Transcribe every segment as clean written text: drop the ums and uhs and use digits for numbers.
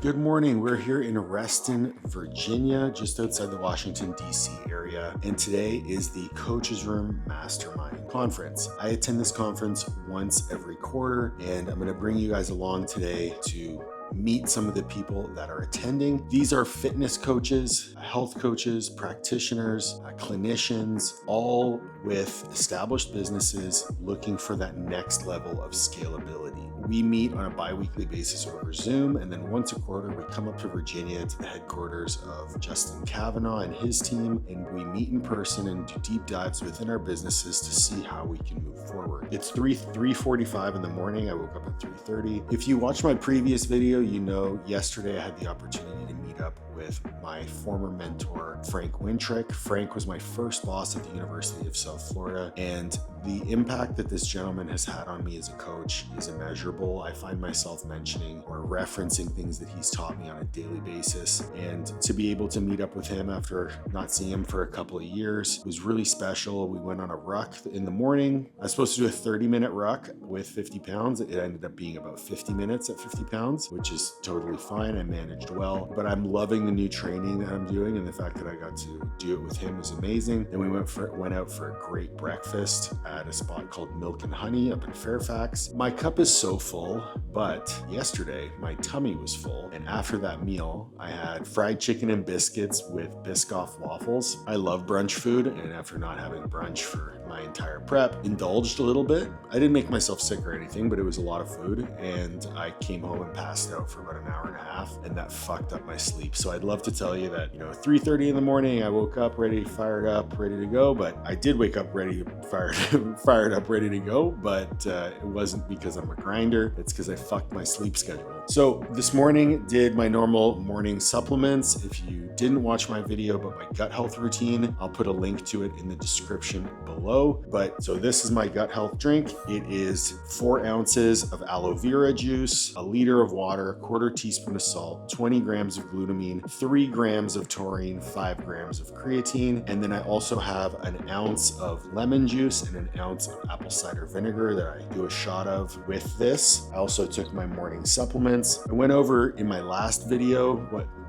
Good morning. We're here in Reston, Virginia, just outside the Washington, D.C. area. And today is the Coaches Room Mastermind conference. I attend this conference once every quarter, and I'm going to bring you guys along today to meet some of the people that are attending. These are fitness coaches, health coaches, practitioners, clinicians, all with established businesses looking for that next level of scalability. We meet on a bi-weekly basis over Zoom, and then once a quarter we come up to Virginia to the headquarters of Justin Kavanaugh and his team, and we meet in person and do deep dives within our businesses to see how we can move forward. It's 3:45 in the morning. I woke up at 3:30. If you watched my previous video, you know yesterday I had the opportunity to meet up with my former mentor, Frank Wintrick. Frank was my first boss at the University of South Florida, and the impact that this gentleman has had on me as a coach is immeasurable. I find myself mentioning or referencing things that he's taught me on a daily basis, and to be able to meet up with him after not seeing him for a couple of years was really special. We went on a ruck in the morning. I was supposed to do a 30-minute ruck with 50 pounds. It ended up being about 50 minutes at 50 pounds, which is totally fine. I managed well, but I'm loving the new training that I'm doing, and the fact that I got to do it with him was amazing. Then we went out for a great breakfast at a spot called Milk and Honey up in Fairfax. My cup is so full, but yesterday my tummy was full, and after that meal I had fried chicken and biscuits with Biscoff waffles. I love brunch food, and after not having brunch for my entire prep, indulged a little bit. I didn't make myself sick or anything, but it was a lot of food, and I came home and passed out for about an hour and a half, and that fucked up my sleep. So I'd love to tell you that, 3:30 in the morning, I woke up fired up, ready to go, but I did wake up fired up, ready to go, but it wasn't because I'm a grinder. It's because I fucked my sleep schedule. So this morning did my normal morning supplements. If you didn't watch my video about my gut health routine, I'll put a link to it in the description below. But so this is my gut health drink. It is 4 ounces of aloe vera juice, a liter of water, a quarter teaspoon of salt, 20 grams of glutamine, 3 grams of taurine, 5 grams of creatine. And then I also have an ounce of lemon juice and an ounce of apple cider vinegar that I do a shot of with this. I also took my morning supplements. I went over in my last video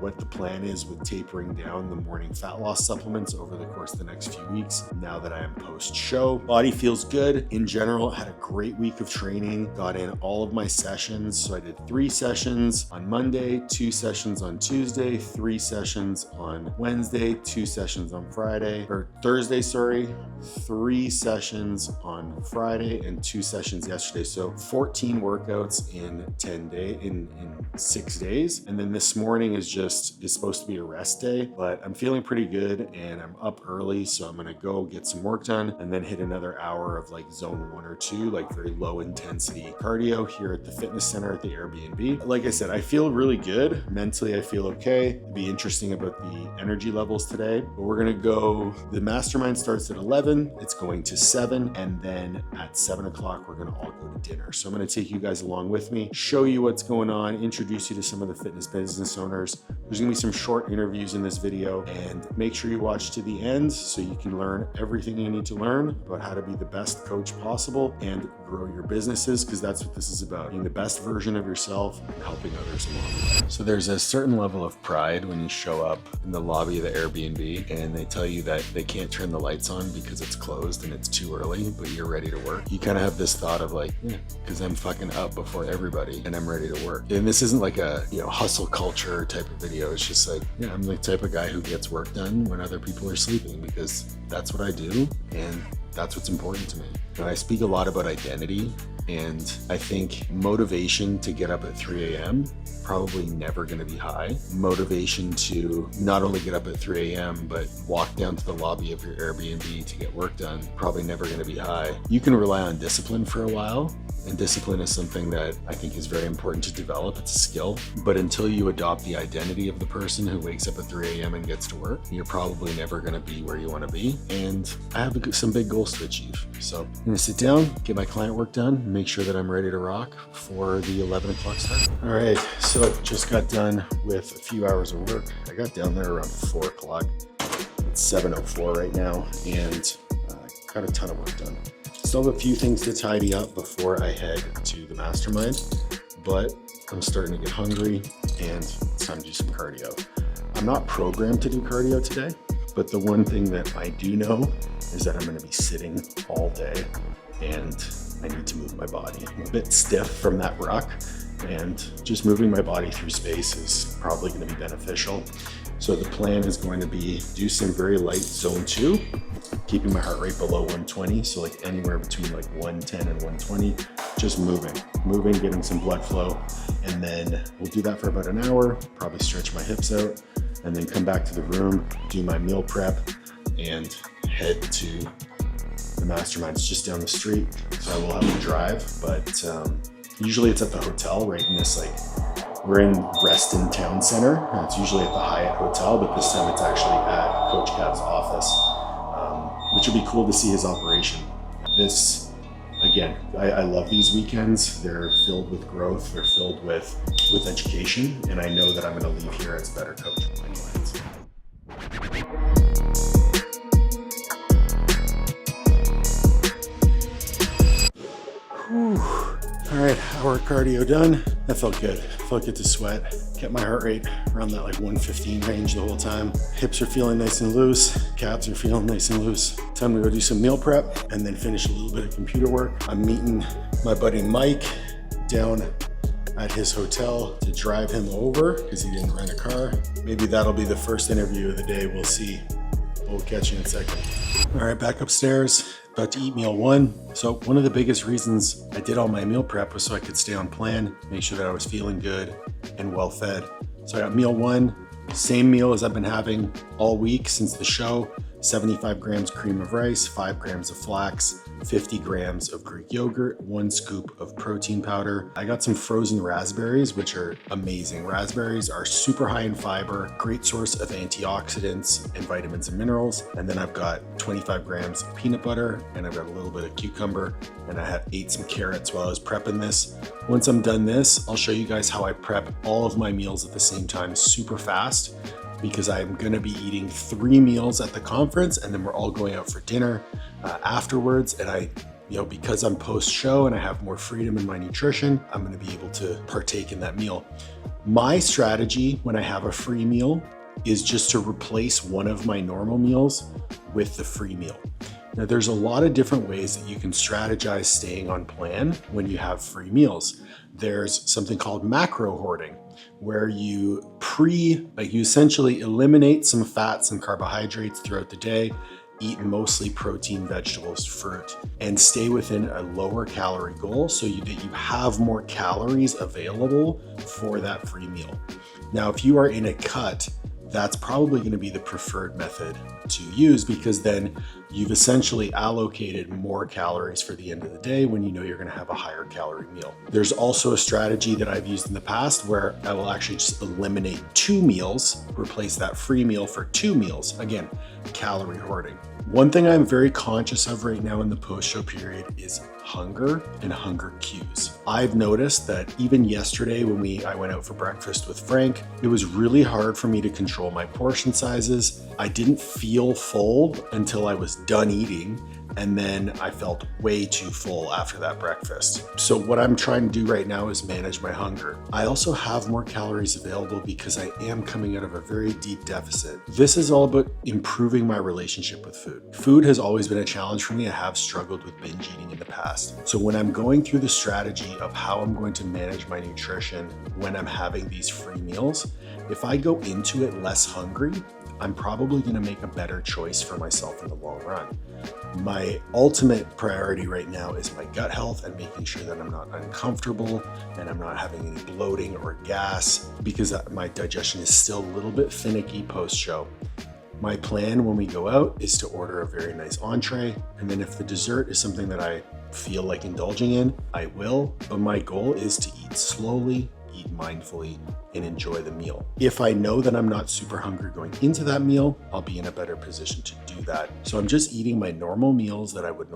what the plan is with tapering down the morning fat loss supplements over the course of the next few weeks, now that I am post-show. Body feels good. In general, had a great week of training, got in all of my sessions. So I did 3 sessions on Monday, 2 sessions on Tuesday, 3 sessions on Wednesday, 2 sessions on Thursday, 3 sessions on Friday, and 2 sessions yesterday. So 14 workouts in 6 days. And then this morning is supposed to be a rest day, but I'm feeling pretty good and I'm up early. So I'm going to go get some work done and then hit another hour of like zone 1 or 2, like very low intensity cardio here at the fitness center at the Airbnb. Like I said, I feel really good. Mentally, I feel okay. It'll be interesting about the energy levels today, but we're going to go, the mastermind starts at 11, it's going to 7, and then at 7 o'clock, we're going to all go to dinner. So I'm going to take you guys along with me, show you what's going on, introduce you to some of the fitness business owners. There's going to be some short interviews in this video, and make sure you watch to the end so you can learn everything you need to learn about how to be the best coach possible and grow your businesses, because that's what this is about, being the best version of yourself and helping others along. So there's a certain level of pride when you show up in the lobby of the Airbnb and they tell you that they can't turn the lights on because it's closed and it's too early, but you're ready to work. You kind of have this thought of like, because I'm fucking up before everybody and I'm ready to work. And this isn't like a hustle culture type of video. It's just like, I'm the type of guy who gets work done when other people are sleeping, because that's what I do and that's what's important to me. And I speak a lot about identity, and I think motivation to get up at 3 a.m. probably never going to be high. Motivation to not only get up at 3 a.m. but walk down to the lobby of your Airbnb to get work done, probably never going to be high. You can rely on discipline for a while, and discipline is something that I think is very important to develop. It's a skill, but until you adopt the identity of the person who wakes up at 3 a.m. and gets to work, you're probably never going to be where you want to be. And I have some big goals to achieve. So I'm going to sit down, get my client work done, make sure that I'm ready to rock for the 11 o'clock start. All right, so just got done with a few hours of work. I got down there around 4 o'clock. It's 7:04 right now, and got a ton of work done. Still have a few things to tidy up before I head to the mastermind, but I'm starting to get hungry. and it's time to do some cardio. I'm not programmed to do cardio today, but the one thing that I do know is that I'm going to be sitting all day and I need to move my body. I'm a bit stiff from that ruck, and just moving my body through space is probably going to be beneficial. So the plan is going to be do some very light zone 2, keeping my heart rate below 120. So like anywhere between like 110 and 120, just moving, getting some blood flow. And then we'll do that for about an hour, probably stretch my hips out, and then come back to the room, do my meal prep, and head to the mastermind. It's just down the street, so I will have to drive, but usually it's at the hotel right in this, like, we're in Reston Town Center, and it's usually at the Hyatt Hotel, but this time it's actually at Coach Cav's office, which would be cool to see his operation. This, again, I love these weekends. They're filled with growth, they're filled with education, and I know that I'm gonna leave here as a better coach for my clients. Whew. All right, hour cardio done. That felt good. Felt good to sweat. Kept my heart rate around that like 115 range the whole time. Hips are feeling nice and loose. Calves are feeling nice and loose. Time to go do some meal prep and then finish a little bit of computer work. I'm meeting my buddy Mike down at his hotel to drive him over because he didn't rent a car. Maybe that'll be the first interview of the day. We'll see. We'll catch you in a second. All right, back upstairs. About to eat meal 1. So one of the biggest reasons I did all my meal prep was so I could stay on plan, make sure that I was feeling good and well fed. So I got meal 1, same meal as I've been having all week since the show. 75 grams cream of rice, 5 grams of flax, 50 grams of Greek yogurt, 1 scoop of protein powder. I got some frozen raspberries, which are amazing. Raspberries are super high in fiber, great source of antioxidants and vitamins and minerals. And then I've got 25 grams of peanut butter, and I've got a little bit of cucumber, and I ate some carrots while I was prepping this. Once I'm done this, I'll show you guys how I prep all of my meals at the same time super fast, because I'm gonna be eating 3 meals at the conference, and then we're all going out for dinner afterwards. And because I'm post-show and I have more freedom in my nutrition, I'm gonna be able to partake in that meal. My strategy when I have a free meal is just to replace one of my normal meals with the free meal. Now, there's a lot of different ways that you can strategize staying on plan when you have free meals. There's something called macro hoarding, where you essentially eliminate some fats and carbohydrates throughout the day, eat mostly protein, vegetables, fruit, and stay within a lower calorie goal so that you have more calories available for that free meal. Now, if you are in a cut, that's probably going to be the preferred method to use, because then you've essentially allocated more calories for the end of the day when you know you're going to have a higher calorie meal. There's also a strategy that I've used in the past where I will actually just eliminate 2 meals, replace that free meal for 2 meals. Again, calorie hoarding. One thing I'm very conscious of right now in the post-show period is hunger and hunger cues. I've noticed that even yesterday when I went out for breakfast with Frank, it was really hard for me to control my portion sizes. I didn't feel full until I was done eating, and then I felt way too full after that breakfast. So what I'm trying to do right now is manage my hunger. I also have more calories available because I am coming out of a very deep deficit. This is all about improving my relationship with food. Food has always been a challenge for me. I have struggled with binge eating in the past. So when I'm going through the strategy of how I'm going to manage my nutrition when I'm having these free meals, if I go into it less hungry, I'm probably going to make a better choice for myself in the long run. My ultimate priority right now is my gut health and making sure that I'm not uncomfortable and I'm not having any bloating or gas, because my digestion is still a little bit finicky post-show. My plan when we go out is to order a very nice entree, and then if the dessert is something that I feel like indulging in, I will, but my goal is to eat slowly, eat mindfully, and enjoy the meal. If I know that I'm not super hungry going into that meal, I'll be in a better position to do that. So I'm just eating my normal meals that I would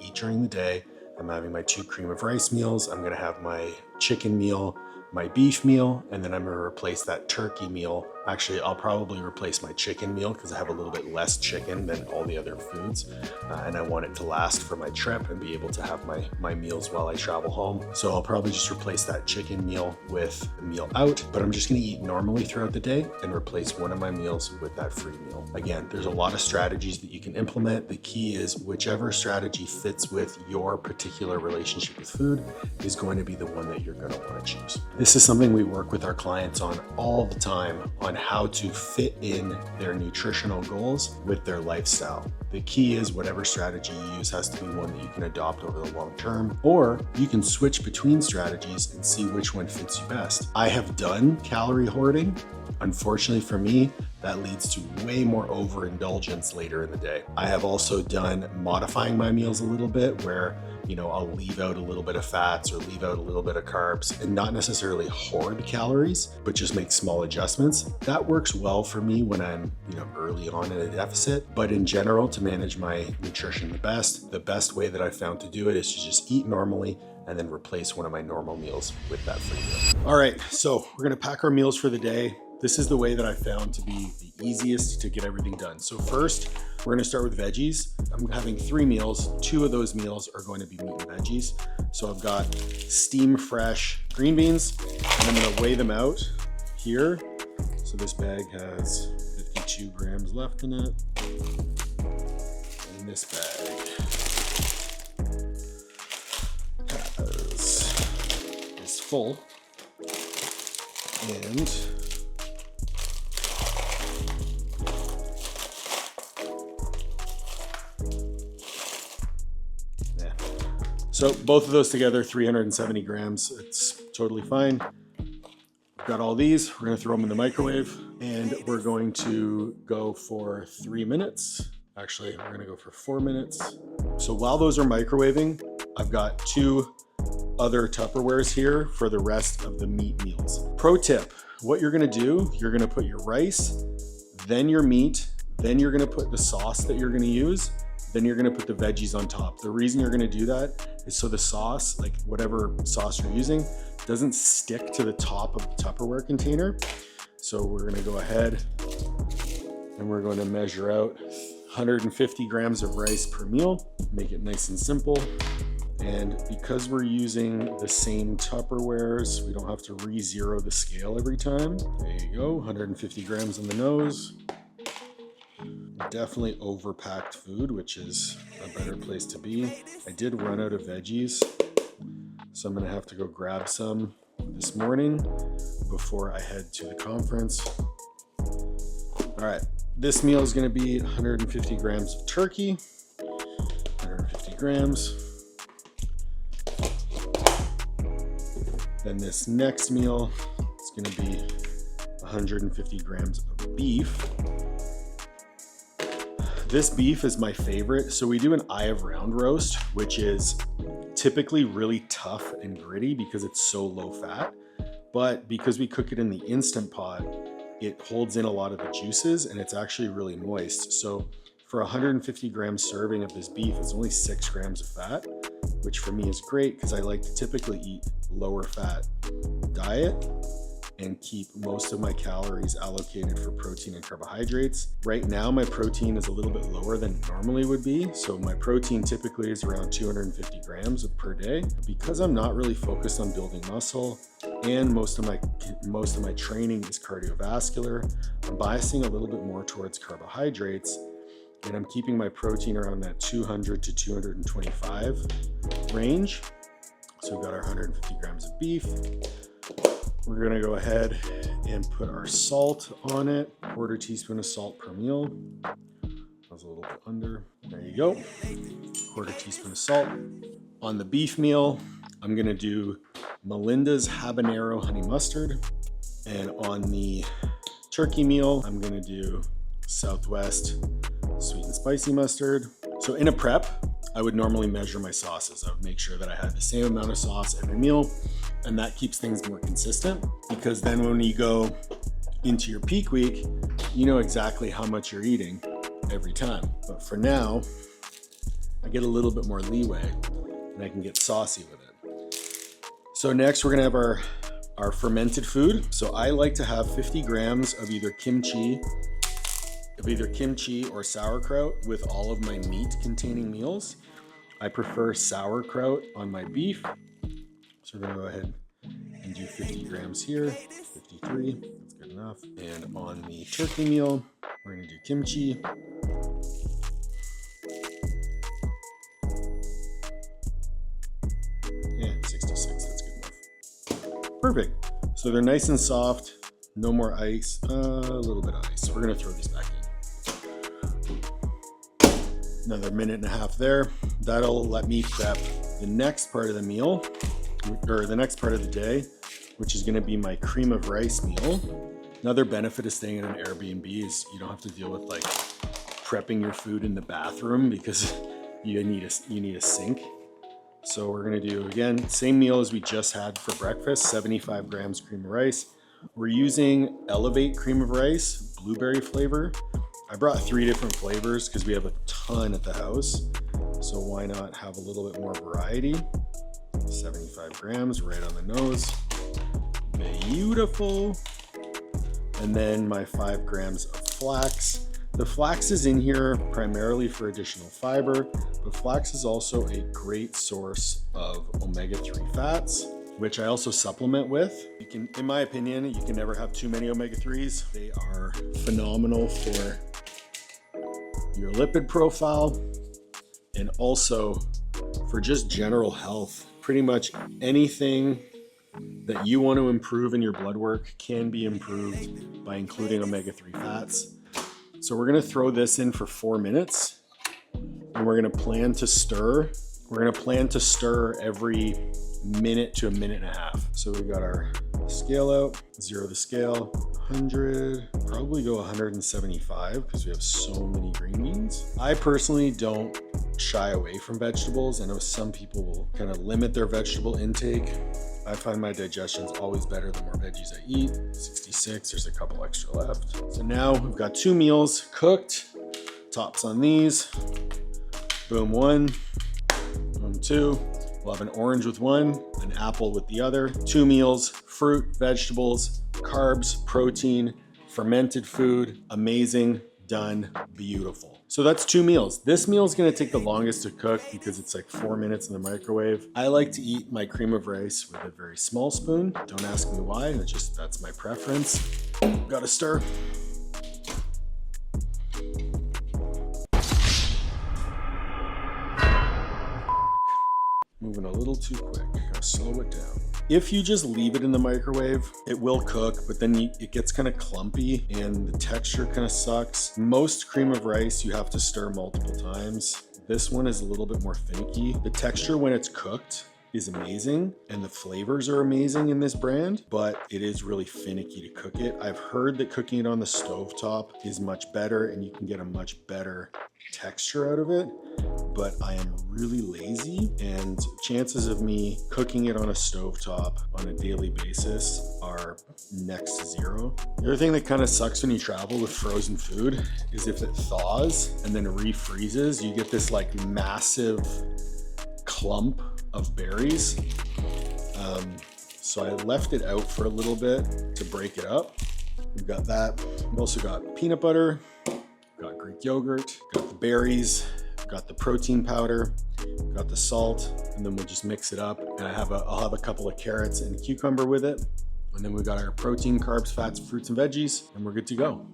eat during the day. I'm having my 2 cream of rice meals. I'm gonna have my chicken meal, my beef meal, and then I'm gonna replace that turkey meal. Actually, I'll probably replace my chicken meal because I have a little bit less chicken than all the other foods. And I want it to last for my trip and be able to have my meals while I travel home. So I'll probably just replace that chicken meal with a meal out, but I'm just gonna eat normally throughout the day and replace one of my meals with that free meal. Again, there's a lot of strategies that you can implement. The key is whichever strategy fits with your particular relationship with food is going to be the one that you're gonna wanna choose. This is something we work with our clients on all the time, on how to fit in their nutritional goals with their lifestyle. The key is whatever strategy you use has to be one that you can adopt over the long term, or you can switch between strategies and see which one fits you best. I have done calorie hoarding. Unfortunately for me, that leads to way more overindulgence later in the day. I have also done modifying my meals a little bit where, I'll leave out a little bit of fats or leave out a little bit of carbs and not necessarily hoard calories, but just make small adjustments. That works well for me when I'm, early on in a deficit. But in general, to manage my nutrition the best way that I've found to do it is to just eat normally and then replace one of my normal meals with that free meal. All right, so we're gonna pack our meals for the day. This is the way that I found to be the easiest to get everything done. So first, we're gonna start with veggies. I'm having 3 meals. 2 of those meals are going to be meat and veggies. So I've got steam fresh green beans, and I'm gonna weigh them out here. So this bag has 52 grams left in it. And this bag is full. And so both of those together, 370 grams. It's totally fine. Got all these. We're gonna throw them in the microwave and we're going to go for 3 minutes. Actually, we're gonna go for 4 minutes. So while those are microwaving, I've got 2 other Tupperwares here for the rest of the meat meals. Pro tip, what you're gonna do, you're gonna put your rice, then your meat, then you're gonna put the sauce that you're gonna use, then you're gonna put the veggies on top. The reason you're gonna do that is so the sauce, like whatever sauce you're using, doesn't stick to the top of the Tupperware container. So we're gonna go ahead and we're going to measure out 150 grams of rice per meal, make it nice and simple. And because we're using the same Tupperwares, we don't have to re-zero the scale every time. There you go, 150 grams on the nose. Definitely overpacked food, which is a better place to be. I did run out of veggies, so I'm gonna have to go grab some this morning before I head to the conference. All right, this meal is gonna be 150 grams of turkey, 150 grams. Then this next meal is gonna be 150 grams of beef. This beef is my favorite. So we do an eye of round roast, which is typically really tough and gritty because it's so low fat. But because we cook it in the Instant Pot, it holds in a lot of the juices and it's actually really moist. So for 150 gram serving of this beef, it's only 6 grams of fat, which for me is great because I like to typically eat lower fat diet and keep most of my calories allocated for protein and carbohydrates. Right now, my protein is a little bit lower than it normally would be. So my protein typically is around 250 grams per day. Because I'm not really focused on building muscle and most of my training is cardiovascular, I'm biasing a little bit more towards carbohydrates and I'm keeping my protein around that 200 to 225 range. So we've got our 150 grams of beef. We're gonna go ahead and put our salt on it, 1/4 teaspoon of salt per meal. That was a little bit under. There you go, 1/4 teaspoon of salt. On the beef meal, I'm gonna do Melinda's habanero honey mustard. And on the turkey meal, I'm gonna do Southwest sweet and spicy mustard. So in a prep, I would normally measure my sauces. I would make sure that I had the same amount of sauce every meal, and that keeps things more consistent because then when you go into your peak week, you know exactly how much you're eating every time. But for now, I get a little bit more leeway and I can get saucy with it. So next we're gonna have our fermented food. So I like to have 50 grams of either kimchi or sauerkraut with all of my meat containing meals. I prefer sauerkraut on my beef. So we're gonna go ahead and do 50 grams here, 53, that's good enough. And on the turkey meal, we're gonna do kimchi. Yeah, 66, that's good enough. Perfect. So they're nice and soft, no more ice, a little bit of ice. We're gonna throw these back in. Another minute and a half there. That'll let me prep the next part of the meal, or the next part of the day, which is gonna be my cream of rice meal. Another benefit of staying in an Airbnb is you don't have to deal with like prepping your food in the bathroom because you need a sink. So we're gonna do, again, same meal as we just had for breakfast, 75 grams cream of rice. We're using Elevate cream of rice, blueberry flavor. I brought 3 different flavors because we have a ton at the house. So why not have a little bit more variety? 75 grams right on the nose. Beautiful. And then my 5 grams of flax. The flax is in here primarily for additional fiber, but flax is also a great source of omega-3 fats, which I also supplement with. You can, in my opinion, you can never have too many omega-3s. They are phenomenal for your lipid profile and also for just general health. Pretty much anything that you want to improve in your blood work can be improved by including omega-3 fats. So we're gonna throw this in for 4 minutes and we're gonna plan to stir. We're gonna plan to stir every minute to a minute and a half. So we got our scale out, 0 the scale, 100, probably go 175 because we have so many green beans. I personally don't shy away from vegetables. I know some people will kind of limit their vegetable intake. I find my digestion's always better the more veggies I eat. 66, there's a couple extra left. So now we've got 2 meals cooked. Tops on these. Boom, 1, boom, 2. We'll have an orange with 1, an apple with the other. 2 meals, fruit, vegetables, carbs, protein, fermented food. Amazing, done, beautiful. So that's 2 meals. This meal is gonna take the longest to cook because it's like 4 minutes in the microwave. I like to eat my cream of rice with a very small spoon. Don't ask me why, that's my preference. Gotta stir. Moving a little too quick, gotta slow it down. If you just leave it in the microwave, it will cook, but then it gets kind of clumpy and the texture kind of sucks. Most cream of rice, you have to stir multiple times. This one is a little bit more finicky. The texture when it's cooked is amazing and the flavors are amazing in this brand, but it is really finicky to cook it. I've heard that cooking it on the stovetop is much better and you can get a much better texture out of it, but I am really lazy and chances of me cooking it on a stovetop on a daily basis are next to 0. The other thing that kind of sucks when you travel with frozen food is if it thaws and then refreezes, you get this like massive clump of berries. So I left it out for a little bit to break it up. We've got that. We've also got peanut butter, got Greek yogurt, got the berries, got the protein powder, got the salt, and then we'll just mix it up. And I'll have a couple of carrots and cucumber with it. And then we've got our protein, carbs, fats, fruits, and veggies, and we're good to go.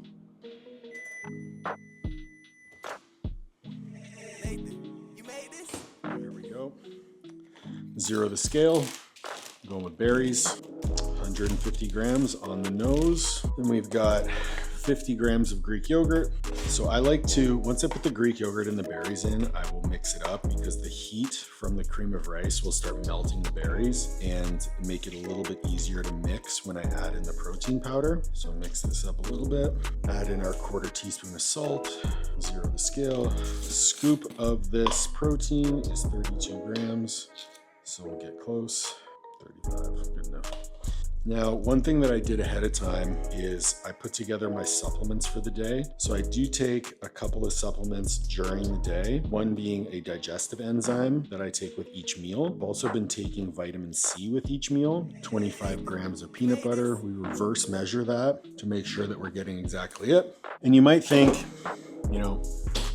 There we go. 0 the scale, going with berries, 150 grams on the nose. Then we've got 50 grams of Greek yogurt. So I like to, once I put the Greek yogurt and the berries in, I will mix it up because the heat from the cream of rice will start melting the berries and make it a little bit easier to mix when I add in the protein powder. So mix this up a little bit, add in our 1/4 teaspoon of salt, 0 the scale. A scoop of this protein is 32 grams. So we'll get close, 35, good enough. Now, one thing that I did ahead of time is I put together my supplements for the day. So I do take a couple of supplements during the day, one being a digestive enzyme that I take with each meal. I've also been taking vitamin C with each meal, 25 grams of peanut butter. We reverse measure that to make sure that we're getting exactly it. And you might think,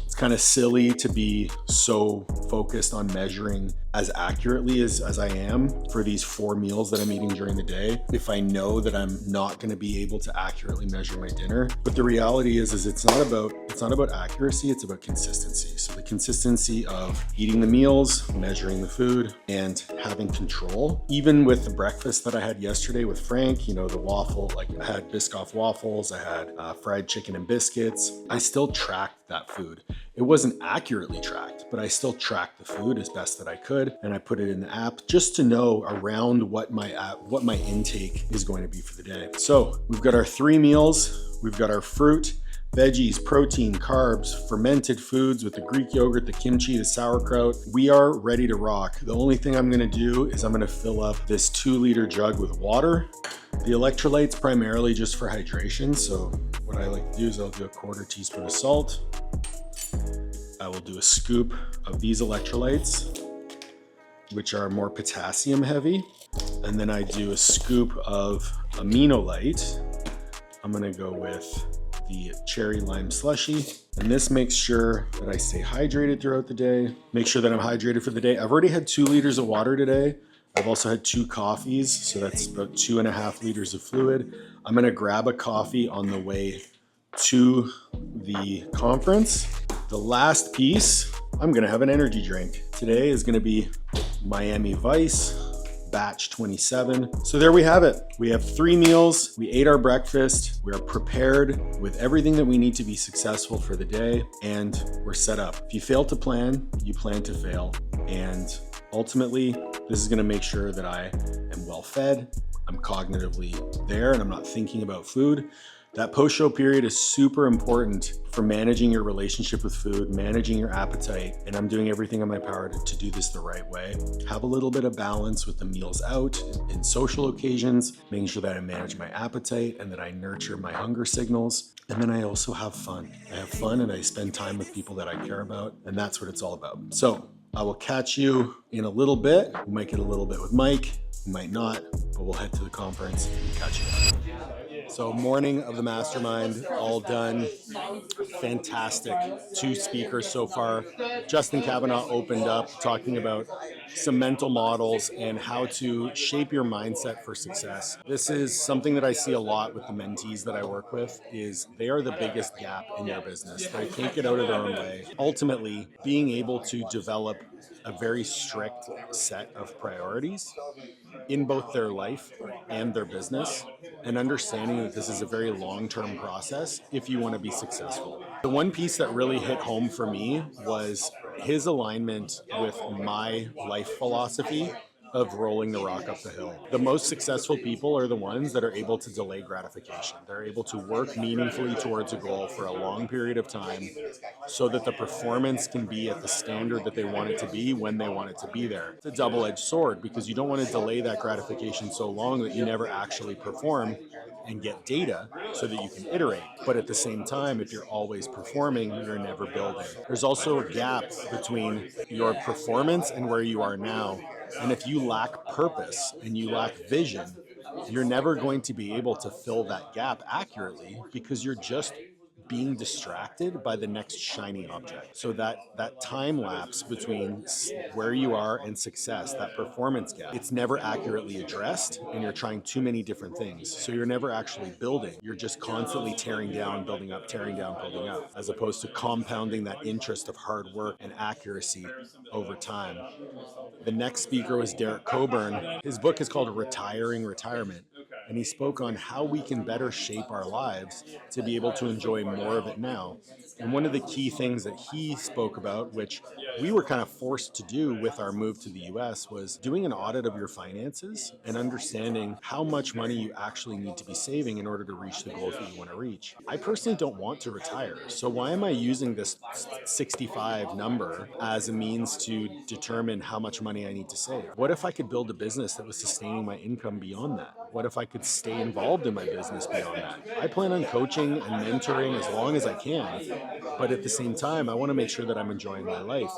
it's kind of silly to be so focused on measuring as accurately as I am for these 4 meals that I'm eating during the day if I know that I'm not going to be able to accurately measure my dinner. But the reality is it's not about accuracy, it's about consistency. So the consistency of eating the meals, measuring the food, and having control. Even with the breakfast that I had yesterday with Frank, the waffle, like I had Biscoff waffles, I had fried chicken and biscuits. I still tracked that food. It wasn't accurately tracked, but I still tracked the food as best that I could, and I put it in the app just to know around what my intake is going to be for the day. So we've got our 3 meals, we've got our fruit, veggies, protein, carbs, fermented foods with the Greek yogurt, the kimchi, the sauerkraut. We are ready to rock. The only thing I'm gonna do is I'm gonna fill up this 2-liter jug with water. The electrolytes primarily just for hydration. So what I like to do is I'll do a 1/4 teaspoon of salt. I will do a scoop of these electrolytes, which are more potassium heavy. And then I do a scoop of aminolite. I'm gonna go with the cherry lime slushy. And this makes sure that I stay hydrated throughout the day. Make sure that I'm hydrated for the day. I've already had 2 liters of water today. I've also had 2 coffees, so that's about 2.5 liters of fluid. I'm gonna grab a coffee on the way to the conference. The last piece, I'm gonna have an energy drink. Today is gonna be Miami Vice, batch 27. So there we have it. We have 3 meals. We ate our breakfast. We are prepared with everything that we need to be successful for the day, and we're set up. If you fail to plan, you plan to fail. And ultimately, this is gonna make sure that I am well fed, I'm cognitively there, and I'm not thinking about food. That post-show period is super important for managing your relationship with food, managing your appetite, and I'm doing everything in my power to do this the right way. Have a little bit of balance with the meals out in social occasions, making sure that I manage my appetite and that I nurture my hunger signals. And then I also have fun. I have fun and I spend time with people that I care about, and that's what it's all about. So I will catch you in a little bit. We might get a little bit with Mike, we might not, but we'll head to the conference and catch you. So morning of the mastermind, all done. Fantastic. 2 speakers so far. Justin Kavanaugh opened up talking about some mental models and how to shape your mindset for success. This is something that I see a lot with the mentees that I work with is they are the biggest gap in their business. They can't get out of their own way. Ultimately, being able to develop a very strict set of priorities in both their life and their business, and understanding that this is a very long-term process if you want to be successful. The one piece that really hit home for me was his alignment with my life philosophy of rolling the rock up the hill. The most successful people are the ones that are able to delay gratification. They're able to work meaningfully towards a goal for a long period of time so that the performance can be at the standard that they want it to be when they want it to be there. It's a double-edged sword because you don't want to delay that gratification so long that you never actually perform and get data so that you can iterate. But at the same time, if you're always performing, you're never building. There's also a gap between your performance and where you are now. And if you lack purpose and you lack vision, you're never going to be able to fill that gap accurately because you're just being distracted by the next shiny object. So that time lapse between where you are and success, that performance gap, it's never accurately addressed, and you're trying too many different things. So you're never actually building. You're just constantly tearing down, building up, tearing down, building up, as opposed to compounding that interest of hard work and accuracy over time. The next speaker was Derek Coburn. His book is called Retiring Retirement, and he spoke on how we can better shape our lives to be able to enjoy more of it now. And one of the key things that he spoke about, which we were kind of forced to do with our move to the US, was doing an audit of your finances and understanding how much money you actually need to be saving in order to reach the goals that you want to reach. I personally don't want to retire, so why am I using this 65 number as a means to determine how much money I need to save? What if I could build a business that was sustaining my income beyond that? What if I could could stay involved in my business beyond that. I plan on coaching and mentoring as long as I can, but at the same time, I want to make sure that I'm enjoying my life.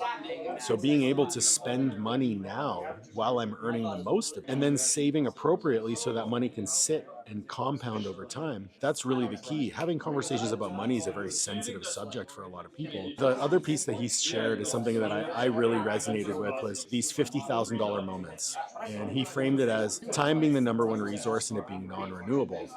So being able to spend money now while I'm earning the most of it, and then saving appropriately so that money can sit and compound over time, that's really the key. Having conversations about money is a very sensitive subject for a lot of people. The other piece that he's shared is something that I really resonated with, was these $50,000 moments. And he framed it as time being the number one resource and it being non-renewable.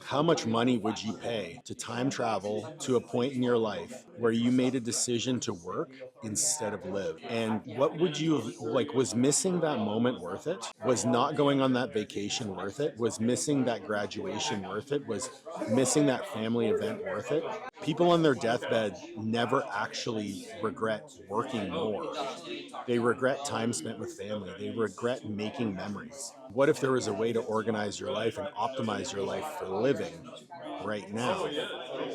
How much money would you pay to time travel to a point in your life where you made a decision to work instead of live? And what would you have, like, was missing that moment worth it? Was not going on that vacation worth it? Was missing that graduation worth it? Was missing that family event worth it? People on their deathbed never actually regret working more. They regret time spent with family. They regret making memories. What if there was a way to organize your life and optimize your life for living right now?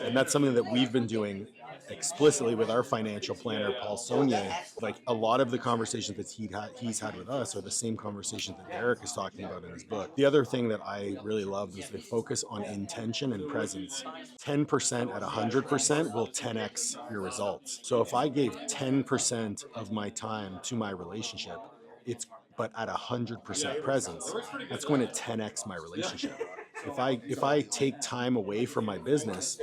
And that's something that we've been doing explicitly with our financial planner, Paul Saunier. Like, a lot of the conversations that he's had with us are the same conversations that Derek is talking about in his book. The other thing that I really loved was the focus on intention and presence. 10% at 100% will 10x your results. So if I gave 10% of my time to my relationship, but at 100% presence, that's going to 10x my relationship. If I take time away from my business,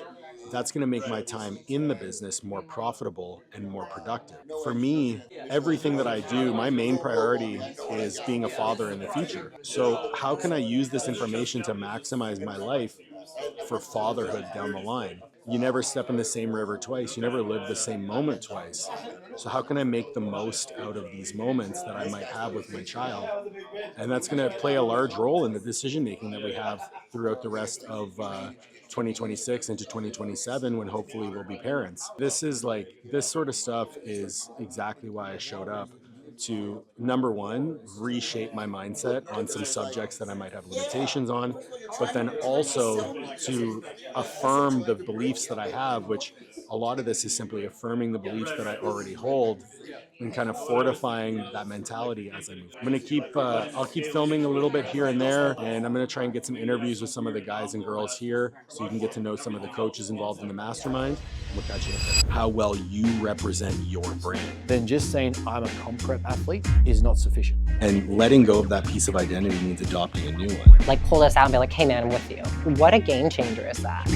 that's going to make my time in the business more profitable and more productive. For me, everything that I do, my main priority is being a father in the future. So how can I use this information to maximize my life for fatherhood down the line? You never step in the same river twice. You never live the same moment twice. So how can I make the most out of these moments that I might have with my child? And that's going to play a large role in the decision making that we have throughout the rest of 2026 into 2027, when hopefully we'll be parents. This sort of stuff is exactly why I showed up, to, number one, reshape my mindset on some subjects that I might have limitations on, but then also to affirm the beliefs that I have, which a lot of this is simply affirming the beliefs that I already hold and kind of fortifying that mentality as I move. I'm going to I'll keep filming a little bit here and there, and I'm going to try and get some interviews with some of the guys and girls here so you can get to know some of the coaches involved in the mastermind. We'll catch you up there. How well you represent your brand. Then just saying I'm a comp prep athlete is not sufficient. And letting go of that piece of identity means adopting a new one. Like, pull us out and be like, hey man, I'm with you. What a game changer is that?